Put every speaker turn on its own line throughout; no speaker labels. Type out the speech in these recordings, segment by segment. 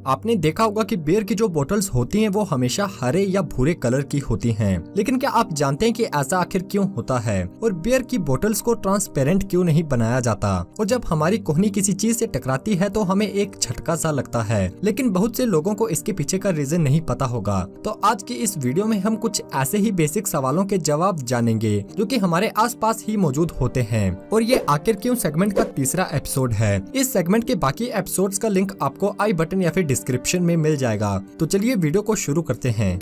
आपने देखा होगा कि बियर की जो बोतल्स होती हैं वो हमेशा हरे या भूरे कलर की होती हैं। लेकिन क्या आप जानते हैं कि ऐसा आखिर क्यों होता है और बियर की बोतल्स को ट्रांसपेरेंट क्यों नहीं बनाया जाता? और जब हमारी कोहनी किसी चीज से टकराती है तो हमें एक झटका सा लगता है, लेकिन बहुत से लोगों को इसके पीछे का रीजन नहीं पता होगा। तो आज की इस वीडियो में हम कुछ ऐसे ही बेसिक सवालों के जवाब जानेंगे जो कि हमारे आसपास ही मौजूद होते हैं। और ये आखिर क्यों सेगमेंट का तीसरा एपिसोड है। इस सेगमेंट के बाकी एपिसोड्स का लिंक आपको आई बटन या फिर डिस्क्रिप्शन में मिल जाएगा। तो चलिए वीडियो को शुरू करते हैं।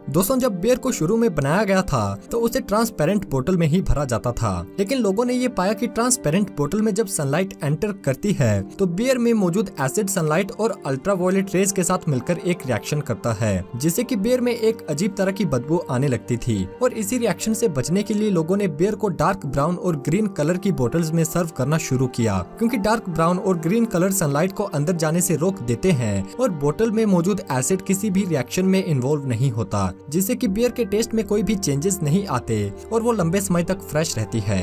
दोस्तों, जब बियर को शुरू में बनाया गया था तो उसे ट्रांसपेरेंट बोतल में ही भरा जाता था, लेकिन लोगों ने ये पाया कि ट्रांसपेरेंट बोतल में जब सनलाइट एंटर करती है तो बियर में मौजूद एसिड सनलाइट और अल्ट्रावायलेट रेज के साथ मिलकर एक रिएक्शन करता है, जिससे कि बियर में एक अजीब तरह की बदबू आने लगती थी। और इसी रिएक्शन से बचने के लिए लोगों ने बियर को डार्क ब्राउन और ग्रीन कलर की बोतल्स में सर्व करना शुरू किया, क्योंकि डार्क ब्राउन और ग्रीन कलर सनलाइट को अंदर जाने से रोक देते हैं और बोतल में मौजूद एसिड किसी भी रिएक्शन में इन्वॉल्व नहीं होता, जिससे कि बियर के टेस्ट में कोई भी चेंजेस नहीं आते और वो लंबे समय तक फ्रेश रहती है।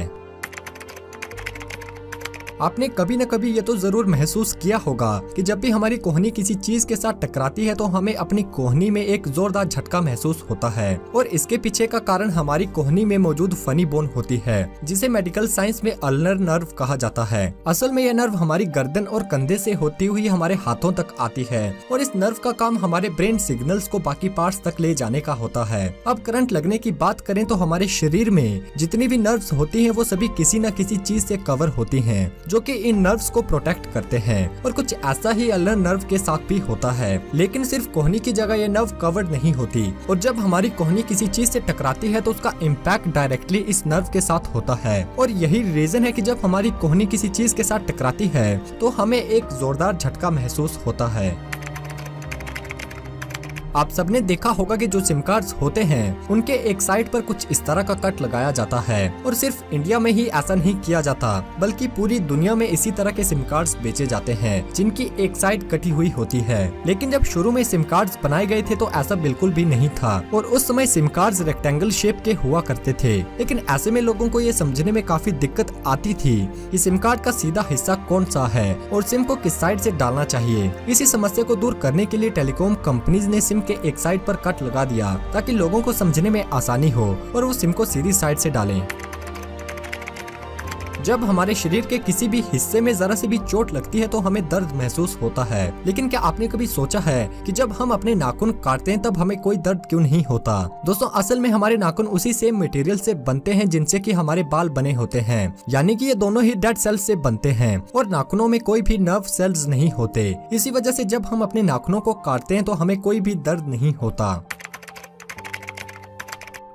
आपने कभी न कभी ये तो जरूर महसूस किया होगा कि जब भी हमारी कोहनी किसी चीज के साथ टकराती है तो हमें अपनी कोहनी में एक जोरदार झटका महसूस होता है। और इसके पीछे का कारण हमारी कोहनी में मौजूद फनी बोन होती है, जिसे मेडिकल साइंस में अल्नर नर्व कहा जाता है। असल में यह नर्व हमारी गर्दन और कंधे से होती हुई हमारे हाथों तक आती है और इस नर्व का काम हमारे ब्रेन सिग्नल्स को बाकी पार्ट्स तक ले जाने का होता है। अब करंट लगने की बात करें तो हमारे शरीर में जितनी भी नर्व्स होती है वो सभी किसी न किसी चीज से कवर होती है, जो कि इन नर्व्स को प्रोटेक्ट करते हैं। और कुछ ऐसा ही अल्नर नर्व के साथ भी होता है, लेकिन सिर्फ कोहनी की जगह ये नर्व कवर्ड नहीं होती। और जब हमारी कोहनी किसी चीज से टकराती है तो उसका इम्पैक्ट डायरेक्टली इस नर्व के साथ होता है। और यही रीजन है कि जब हमारी कोहनी किसी चीज के साथ टकराती है तो हमें एक जोरदार झटका महसूस होता है। आप सबने देखा होगा कि जो सिम कार्ड्स होते हैं उनके एक साइड पर कुछ इस तरह का कट लगाया जाता है। और सिर्फ इंडिया में ही ऐसा नहीं किया जाता, बल्कि पूरी दुनिया में इसी तरह के सिम कार्ड्स बेचे जाते हैं जिनकी एक साइड कटी हुई होती है। लेकिन जब शुरू में सिम कार्ड्स बनाए गए थे तो ऐसा बिल्कुल भी नहीं था और उस समय सिम कार्ड्स रेक्टेंगल शेप के हुआ करते थे। लेकिन ऐसे में लोगों को ये समझने में काफी दिक्कत आती थी कि सिम कार्ड का सीधा हिस्सा कौन सा है और सिम को किस साइड से डालना चाहिए। इसी समस्या को दूर करने के लिए टेलीकॉम कंपनीज ने सिम के एक साइड पर कट लगा दिया ताकि लोगों को समझने में आसानी हो और वो सिम को सीधी साइड से डालें। जब हमारे शरीर के किसी भी हिस्से में जरा सी भी चोट लगती है तो हमें दर्द महसूस होता है, लेकिन क्या आपने कभी सोचा है कि जब हम अपने नाखून काटते हैं तब हमें कोई दर्द क्यों नहीं होता? दोस्तों, असल में हमारे नाखून उसी सेम मटेरियल से बनते हैं जिनसे कि हमारे बाल बने होते हैं, यानी कि ये दोनों ही डेड सेल्स से बनते हैं और नाखूनों में कोई भी नर्व सेल्स नहीं होते। इसी वजह से जब हम अपने नाखूनों को काटते हैं तो हमें कोई भी दर्द नहीं होता।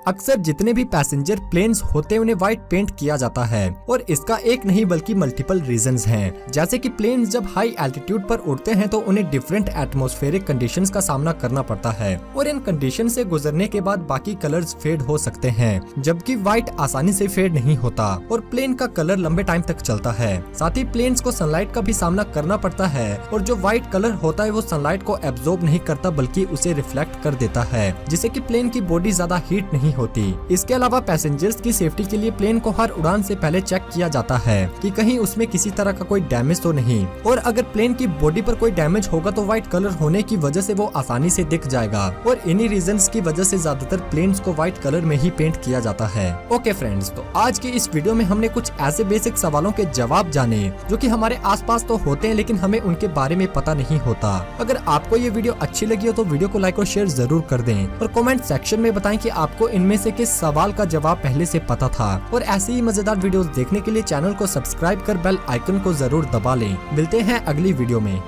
अक्सर जितने भी पैसेंजर प्लेन्स होते हैं उन्हें व्हाइट पेंट किया जाता है और इसका एक नहीं बल्कि मल्टीपल रीजंस हैं। जैसे कि प्लेन्स जब हाई एल्टीट्यूड पर उड़ते हैं तो उन्हें डिफरेंट एटमॉस्फेरिक कंडीशंस का सामना करना पड़ता है और इन कंडीशन से गुजरने के बाद बाकी कलर्स फेड हो सकते हैं, जबकि व्हाइट आसानी से फेड नहीं होता और प्लेन का कलर लंबे टाइम तक चलता है। साथ ही प्लेन्स को सनलाइट का भी सामना करना पड़ता है और जो व्हाइट कलर होता है वो सनलाइट को एब्जॉर्ब नहीं करता बल्कि उसे रिफ्लेक्ट कर देता है, जिससे कि प्लेन की बॉडी ज्यादा हीट नहीं होती। इसके अलावा पैसेंजर्स की सेफ्टी के लिए प्लेन को हर उड़ान से पहले चेक किया जाता है कि कहीं उसमें किसी तरह का कोई डैमेज तो नहीं, और अगर प्लेन की बॉडी पर कोई डैमेज होगा तो व्हाइट कलर होने की वजह से वो आसानी से दिख जाएगा और इन्हीं रीजंस की वजह से ज्यादातर प्लेन्स को व्हाइट कलर में ही पेंट किया जाता है। ओके फ्रेंड्स, तो आज की इस वीडियो में हमने कुछ ऐसे बेसिक सवालों के जवाब जाने जो कि हमारे आसपास तो होते हैं लेकिन हमें उनके बारे में पता नहीं होता। अगर आपको ये वीडियो अच्छी लगी हो तो वीडियो को लाइक और शेयर जरूर कर दें और कमेंट सेक्शन में बताएं कि आपको इनमें से किस सवाल का जवाब पहले से पता था। और ऐसे ही मजेदार वीडियोस देखने के लिए चैनल को सब्सक्राइब कर बेल आइकन को जरूर दबा लें। मिलते हैं अगली वीडियो में।